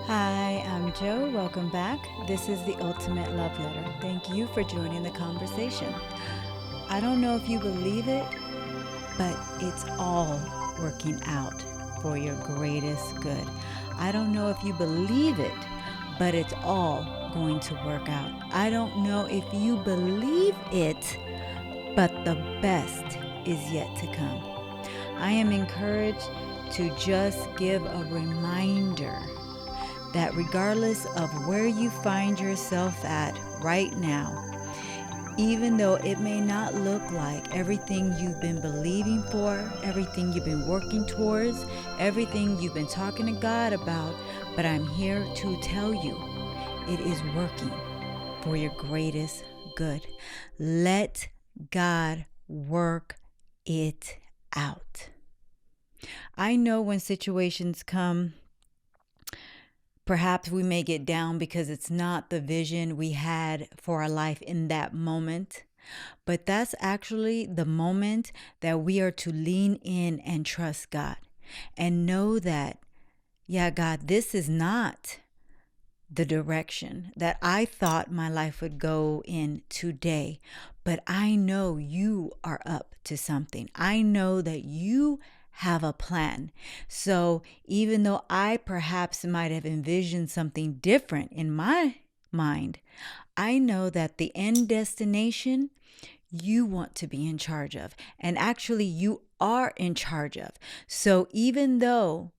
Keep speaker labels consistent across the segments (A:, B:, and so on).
A: Hi, I'm Joe. Welcome back. This is the Ultimate Love Letter. Thank you for joining the conversation. I don't know if you believe it, but it's all working out for your greatest good. I don't know if you believe it, but it's all going to work out. I don't know if you believe it, but the best is yet to come. I am encouraged to just give a reminder that regardless of where you find yourself at right now, even though it may not look like everything you've been believing for, everything you've been working towards, everything you've been talking to God about, but I'm here to tell you it is working for your greatest good. Let God work it out. I know when situations come, perhaps we may get down because it's not the vision we had for our life in that moment. But that's actually the moment that we are to lean in and trust God and know that, yeah, God, this is not the direction that I thought my life would go in today. But I know you are up to something. I know that you have a plan. So even though I perhaps might have envisioned something different in my mind, I know that the end destination you want to be in charge of. And actually, you are in charge of. So even though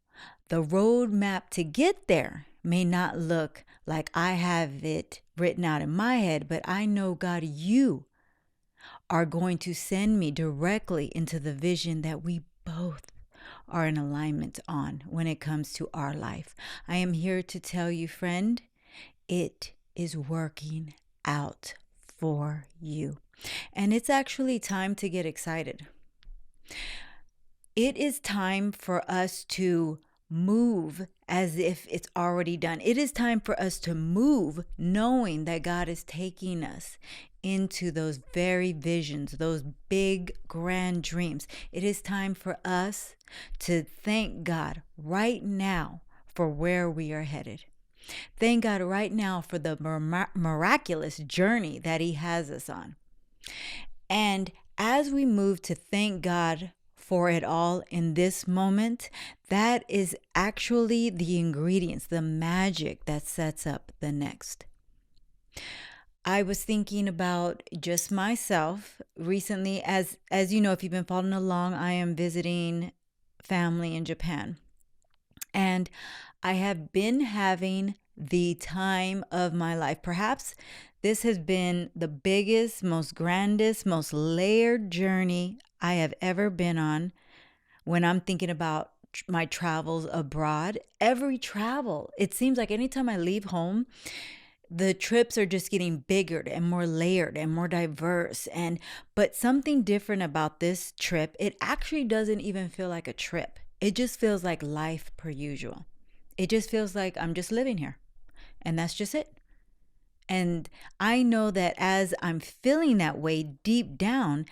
A: the roadmap to get there may not look like I have it written out in my head, but I know, God, you are going to send me directly into the vision that we both are in alignment on when it comes to our life. I am here to tell you, friend, it is working out for you. And it's actually time to get excited. It is time for us to move as if it's already done. It is time for us to move knowing that God is taking us into those very visions, those big, grand dreams. It is time for us to thank God right now for where we are headed. Thank God right now for the miraculous journey that He has us on. And as we move to thank God for it all in this moment, that is actually the ingredients, the magic that sets up the next. I was thinking about just myself recently. As you know, if you've been following along, I am visiting family in Japan. And I have been having the time of my life. Perhaps this has been the biggest, most grandest, most layered journey I have ever been on when I'm thinking about my travels abroad. Every travel, it seems like anytime I leave home, the trips are just getting bigger and more layered and more diverse. But something different about this trip, it actually doesn't even feel like a trip. It just feels like life per usual. It just feels like I'm just living here. And that's just it. And I know that as I'm feeling that way deep down,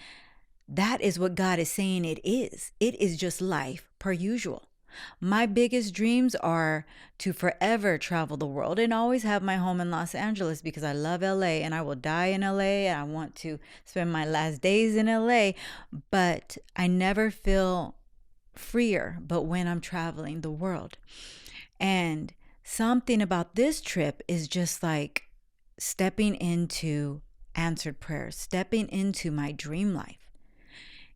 A: that is what God is saying it is. It is just life per usual. My biggest dreams are to forever travel the world and always have my home in Los Angeles because I love LA and I will die in LA and I want to spend my last days in LA. But I never feel freer but when I'm traveling the world. And something about this trip is just like stepping into answered prayers, stepping into my dream life.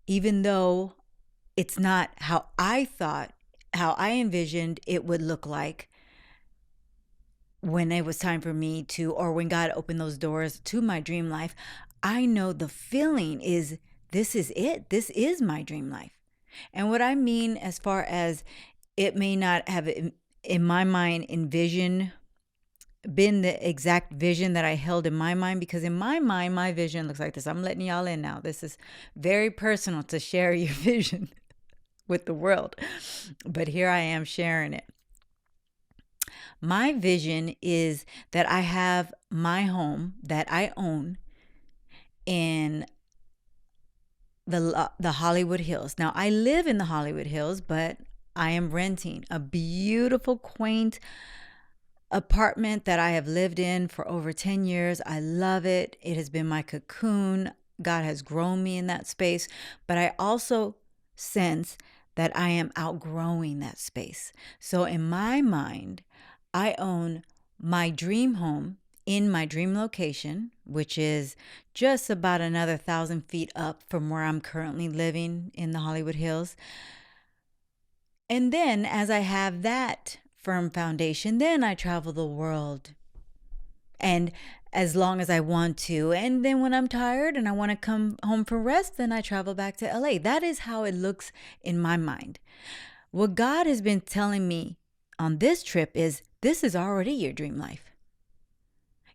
A: Even though it's not how I thought, how I envisioned it would look like when it was time for me to, or when God opened those doors to my dream life, I know the feeling is this is it. This is my dream life. And what I mean, as far as it may not have, in my mind, been the exact vision that I held in my mind, because in my mind, my vision looks like this. I'm letting y'all in now. This is very personal to share your vision with the world, but here I am sharing it. My vision is that I have my home that I own in the Hollywood Hills. Now, I live in the Hollywood Hills, but I am renting a beautiful, quaint apartment that I have lived in for over 10 years. I love it. It has been my cocoon. God has grown me in that space, but I also sense that I am outgrowing that space. So in my mind, I own my dream home in my dream location, which is just about another 1,000 feet up from where I'm currently living in the Hollywood Hills. And then as I have that firm foundation, then I travel the world. And as long as I want to. And then when I'm tired and I want to come home for rest, then I travel back to LA. That is how it looks in my mind. What God has been telling me on this trip is this is already your dream life.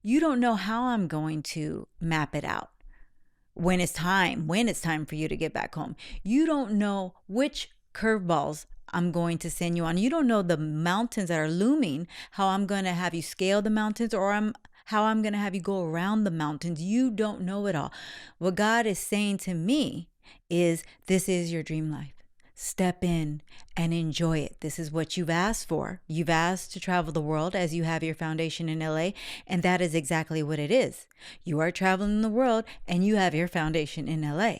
A: You don't know how I'm going to map it out when it's time for you to get back home. You don't know which curveballs I'm going to send you on. You don't know the mountains that are looming, how I'm going to have you scale the mountains, or how I'm going to have you go around the mountains. You don't know it all. What God is saying to me is, this is your dream life. Step in and enjoy it. This is what you've asked for. You've asked to travel the world as you have your foundation in LA, and that is exactly what it is. You are traveling the world and you have your foundation in LA.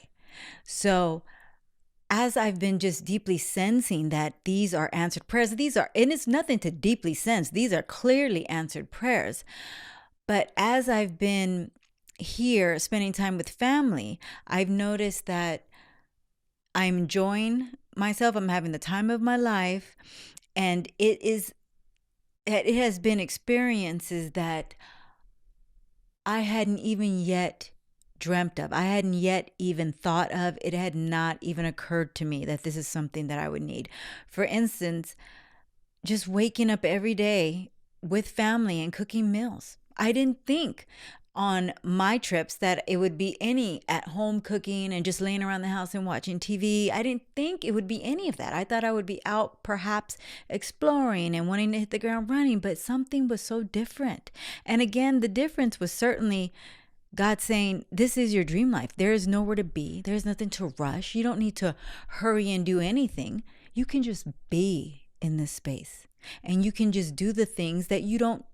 A: So as I've been just deeply sensing that these are answered prayers, and it's nothing to deeply sense. These are clearly answered prayers. But as I've been here spending time with family, I've noticed that I'm enjoying myself. I'm having the time of my life. And it has been experiences that I hadn't even yet dreamt of. I hadn't yet even thought of. It had not even occurred to me that this is something that I would need. For instance, just waking up every day with family and cooking meals. I didn't think on my trips that it would be any at-home cooking and just laying around the house and watching TV. I didn't think it would be any of that. I thought I would be out perhaps exploring and wanting to hit the ground running, but something was so different. And again, the difference was certainly God saying, this is your dream life. There is nowhere to be. There's nothing to rush. You don't need to hurry and do anything. You can just be in this space. And you can just do the things that you don't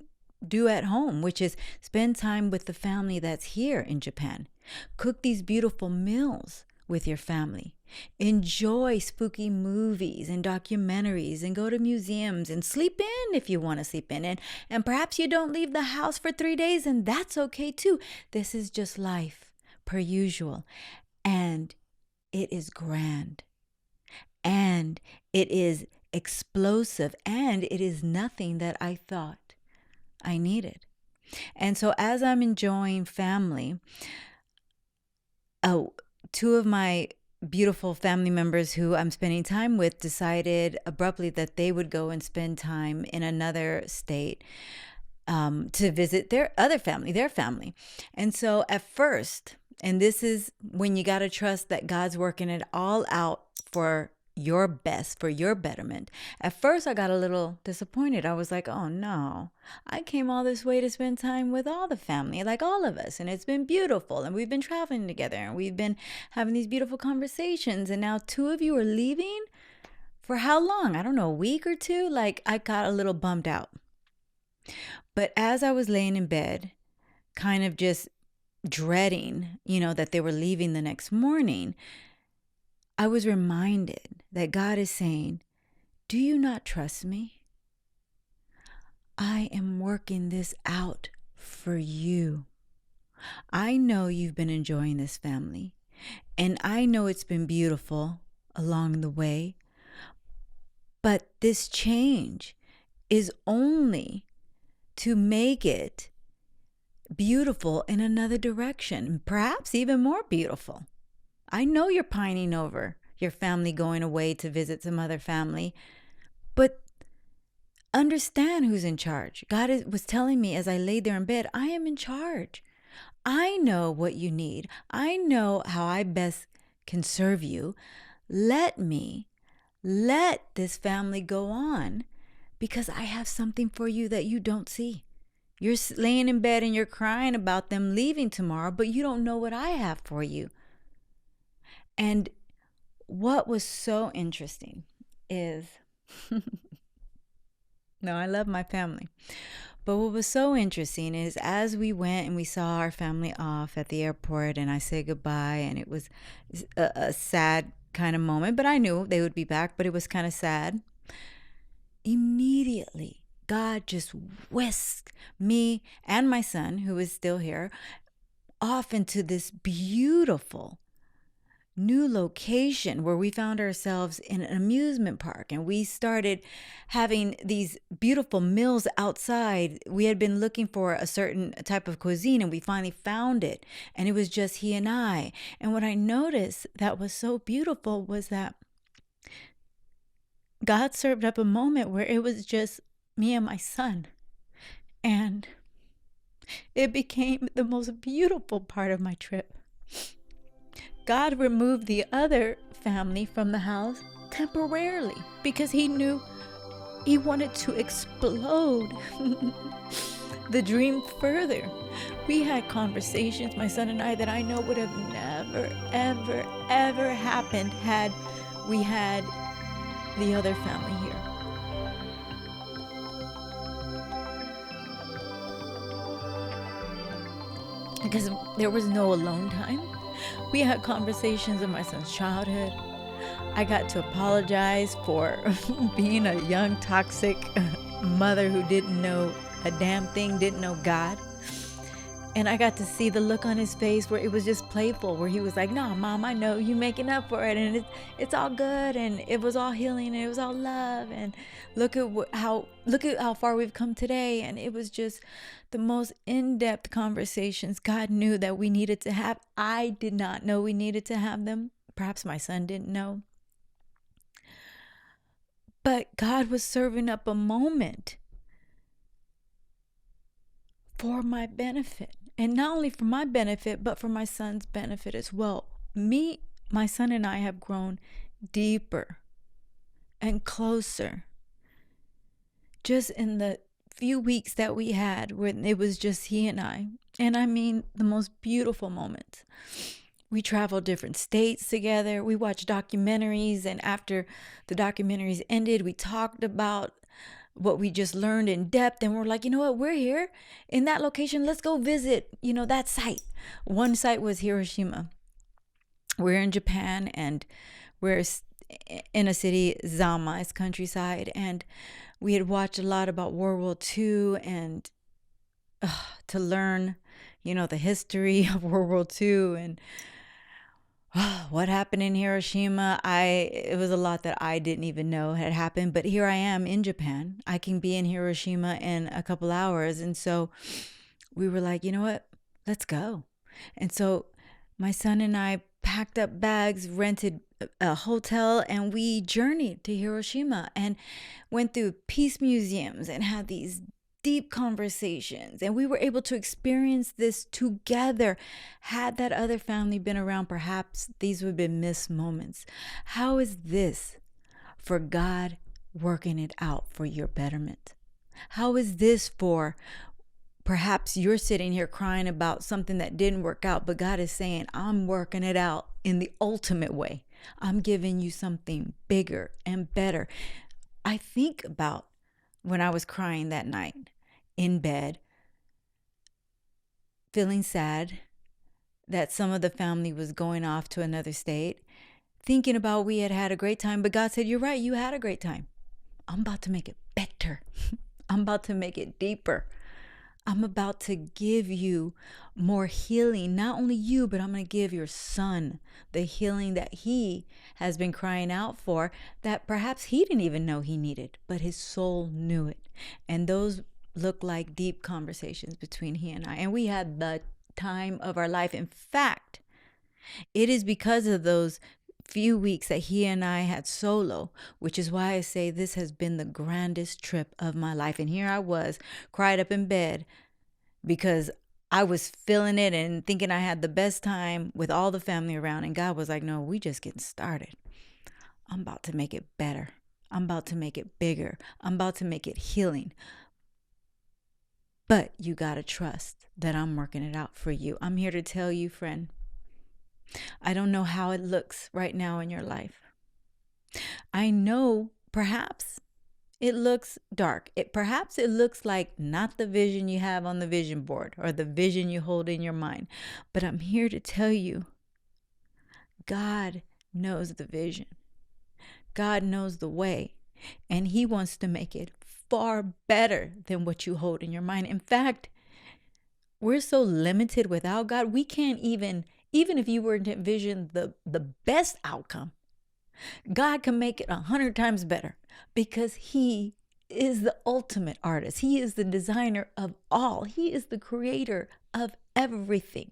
A: do at home, which is spend time with the family that's here in Japan. Cook these beautiful meals with your family. Enjoy spooky movies and documentaries and go to museums and sleep in if you want to sleep in. And perhaps you don't leave the house for 3 days, and that's okay too. This is just life per usual. And it is grand. And it is explosive. And it is nothing that I thought I needed. And so as I'm enjoying family, two of my beautiful family members who I'm spending time with decided abruptly that they would go and spend time in another state to visit their family. And so at first, and this is when you got to trust that God's working it all out for your best, for your betterment. At first, I got a little disappointed. I was like, oh no, I came all this way to spend time with all the family, like all of us. And it's been beautiful. And we've been traveling together and we've been having these beautiful conversations. And now 2 of you are leaving for how long? I don't know, a week or 2? Like, I got a little bummed out. But as I was laying in bed, kind of just dreading, that they were leaving the next morning, I was reminded that God is saying, do you not trust me? I am working this out for you. I know you've been enjoying this family, and I know it's been beautiful along the way, but this change is only to make it beautiful in another direction, perhaps even more beautiful. I know you're pining over your family going away to visit some other family, but understand who's in charge. God was telling me as I laid there in bed, I am in charge. I know what you need. I know how I best can serve you. Let this family go on because I have something for you that you don't see. You're laying in bed and you're crying about them leaving tomorrow, but you don't know what I have for you. And what was so interesting is, no, I love my family, But what was so interesting is as we went and we saw our family off at the airport and I said goodbye, and it was a sad kind of moment, but I knew they would be back, but it was kind of sad. Immediately, God just whisked me and my son, who is still here, off into this beautiful new location where we found ourselves in an amusement park, and we started having these beautiful meals outside. We had been looking for a certain type of cuisine and we finally found it, and it was just he and I. And what I noticed that was so beautiful was that God served up a moment where it was just me and my son, and it became the most beautiful part of my trip. God removed the other family from the house temporarily because he knew he wanted to explode the dream further. We had conversations, my son and I, that I know would have never, ever, ever happened had we had the other family here. Because there was no alone time. We had conversations of my son's childhood. I got to apologize for being a young, toxic mother who didn't know a damn thing, didn't know God. And I got to see the look on his face where it was just playful, where he was like, "No, Mom, I know you making up for it, and it's all good, and it was all healing, and it was all love, and look at how far we've come today." And it was just the most in-depth conversations God knew that we needed to have. I did not know we needed to have them. Perhaps my son didn't know. But God was serving up a moment for my benefit. And not only for my benefit, but for my son's benefit as well. My son and I have grown deeper and closer just in the few weeks that we had when it was just he and I. And I mean, the most beautiful moments. We traveled different states together. We watched documentaries. And after the documentaries ended, we talked about what we just learned in depth, and we're like, you know what, we're here in that location, let's go visit, that site. One site was Hiroshima. We're in Japan, and we're in a city, Zama, it's countryside, and we had watched a lot about World War II, and to learn the history of World War II and what happened in Hiroshima. It was a lot that I didn't even know had happened, but here I am in Japan. I can be in Hiroshima in a couple hours. And so we were like, you know what, let's go. And so my son and I packed up bags, rented a hotel, and we journeyed to Hiroshima and went through peace museums and had these deep conversations, and we were able to experience this together. Had that other family been around, perhaps these would have been missed moments. How is this for God working it out for your betterment? How is this for perhaps you're sitting here crying about something that didn't work out, but God is saying, I'm working it out in the ultimate way. I'm giving you something bigger and better. I think about when I was crying that night in bed, feeling sad that some of the family was going off to another state, thinking about we had a great time, but God said, you're right, you had a great time. I'm about to make it better. I'm about to make it deeper. I'm about to give you more healing, not only you, but I'm going to give your son the healing that he has been crying out for, that perhaps he didn't even know he needed, but his soul knew it. And those look like deep conversations between he and I. And we had the time of our life. In fact, it is because of those few weeks that he and I had solo, which is why I say this has been the grandest trip of my life. And here I was, cried up in bed because I was feeling it and thinking I had the best time with all the family around. And God was like, no, we just getting started. I'm about to make it better. I'm about to make it bigger. I'm about to make it healing. But you got to trust that I'm working it out for you. I'm here to tell you, friend, I don't know how it looks right now in your life. I know perhaps it looks dark. Perhaps it looks like not the vision you have on the vision board or the vision you hold in your mind. But I'm here to tell you, God knows the vision. God knows the way, and He wants to make it far better than what you hold in your mind. In fact, we're so limited without God, we can't even if you were to envision the best outcome, God can make it 100 times better because He is the ultimate artist. He is the designer of all. He is the creator of everything.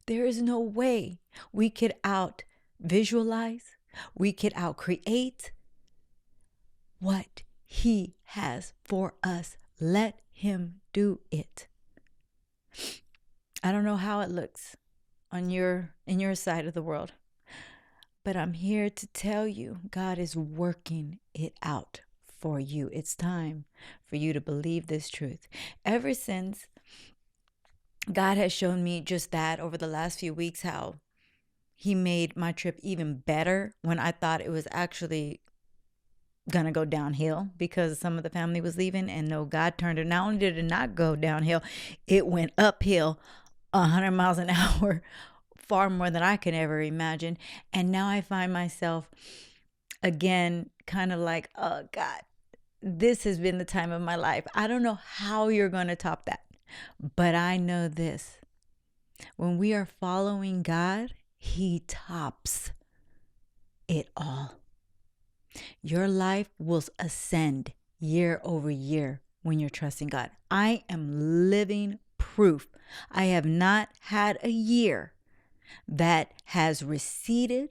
A: There is no way we could out visualize, we could out create what He has for us. Let Him do it. I don't know how it looks in your side of the world, but I'm here to tell you, God is working it out for you. It's time for you to believe this truth. Ever since God has shown me just that over the last few weeks, how He made my trip even better when I thought it was actually gonna go downhill because some of the family was leaving. And no, God turned it. Not only did it not go downhill, it went uphill 100 miles an hour, far more than I could ever imagine. And now I find myself again kind of like, oh God, this has been the time of my life. I don't know how you're going to top that, but I know this: when we are following God, He tops it all. Your life will ascend year over year when you're trusting God. I am living proof. I have not had a year that has receded,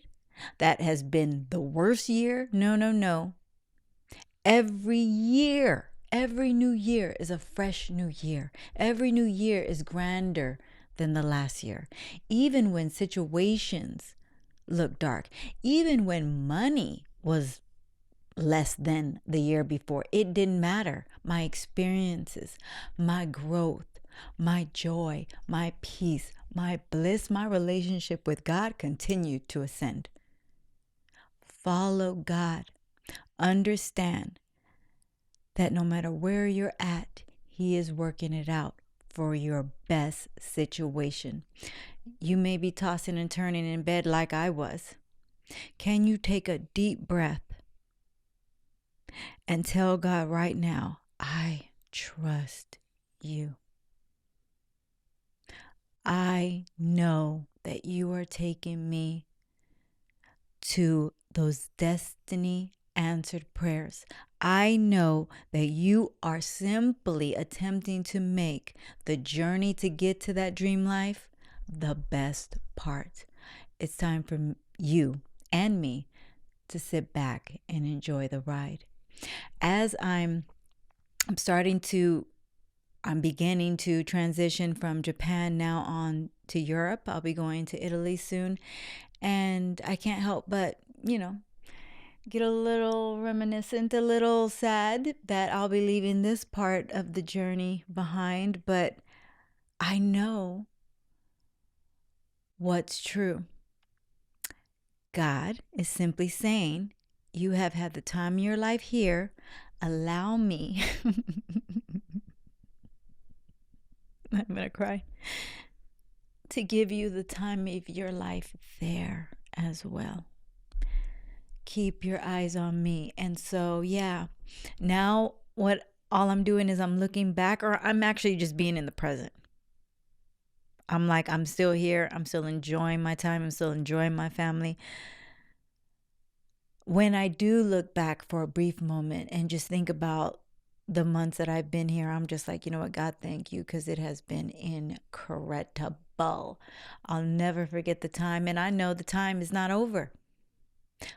A: that has been the worst year. No. Every year, every new year is a fresh new year. Every new year is grander than the last year. Even when situations look dark, even when money was less than the year before, it didn't matter. My experiences, my growth, my joy, my peace, my bliss, my relationship with God continued to ascend. Follow God. Understand that no matter where you're at, He is working it out for your best situation. You may be tossing and turning in bed like I was. Can you take a deep breath and tell God right now, I trust You. I know that You are taking me to those destiny answered prayers. I know that You are simply attempting to make the journey to get to that dream life the best part. It's time for you and me to sit back and enjoy the ride. As I'm beginning to transition from Japan now on to Europe. I'll be going to Italy soon. And I can't help but, get a little reminiscent, a little sad that I'll be leaving this part of the journey behind. But I know what's true. God is simply saying, you have had the time of your life here. Allow me. I'm going to cry. To give you the time of your life there as well. Keep your eyes on me. And so, now all I'm doing is I'm looking back, or I'm actually just being in the present. I'm like, I'm still here. I'm still enjoying my time. I'm still enjoying my family. When I do look back for a brief moment and just think about the months that I've been here, I'm just like, you know what, God, thank You, because it has been incredible. I'll never forget the time, and I know the time is not over.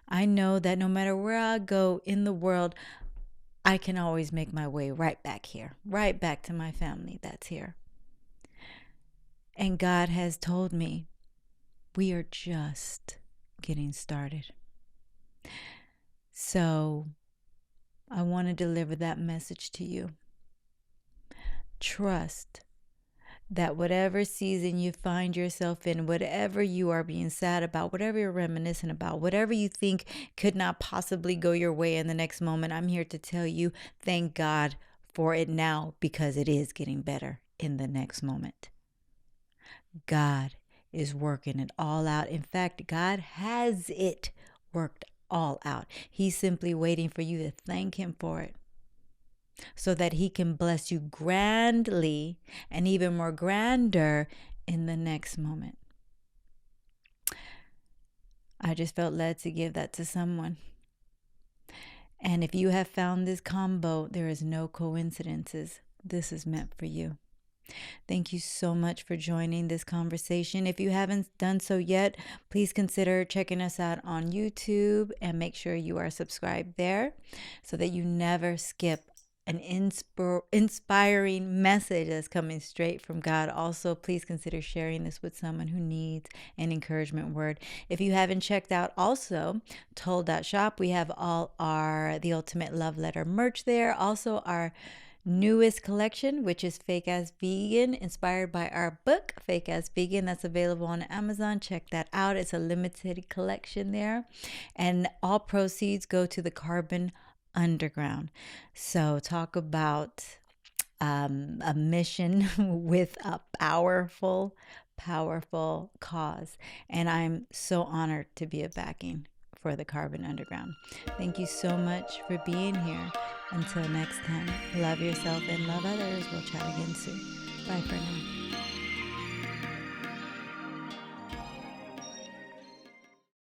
A: I know that no matter where I go in the world, I can always make my way right back here, right back to my family that's here. And God has told me we are just getting started. So I want to deliver that message to you. Trust that whatever season you find yourself in, whatever you are being sad about, whatever you're reminiscent about, whatever you think could not possibly go your way in the next moment, I'm here to tell you, thank God for it now, because it is getting better in the next moment. God is working it all out. In fact, God has it worked all out. He's simply waiting for you to thank Him for it, so that He can bless you grandly and even more grander in the next moment. I just felt led to give that to someone. And if you have found this combo, there is no coincidences. This is meant for you. Thank you so much for joining this conversation. If you haven't done so yet, please consider checking us out on YouTube and make sure you are subscribed there so that you never skip an inspiring message that's coming straight from God. Also, please consider sharing this with someone who needs an encouragement word. If you haven't checked out also Toll.shop, we have all our The Ultimate Love Letter merch there. Also, our newest collection, which is Fake As Vegan, inspired by our book Fake As Vegan, that's available on Amazon. Check that out. It's a limited collection there, and all proceeds go to the Carbon Underground. So talk about a mission with a powerful cause, and I'm so honored to be a backing for the Carbon Underground. Thank you so much for being here. Until next time, love yourself and love others. We'll chat again soon. Bye for now.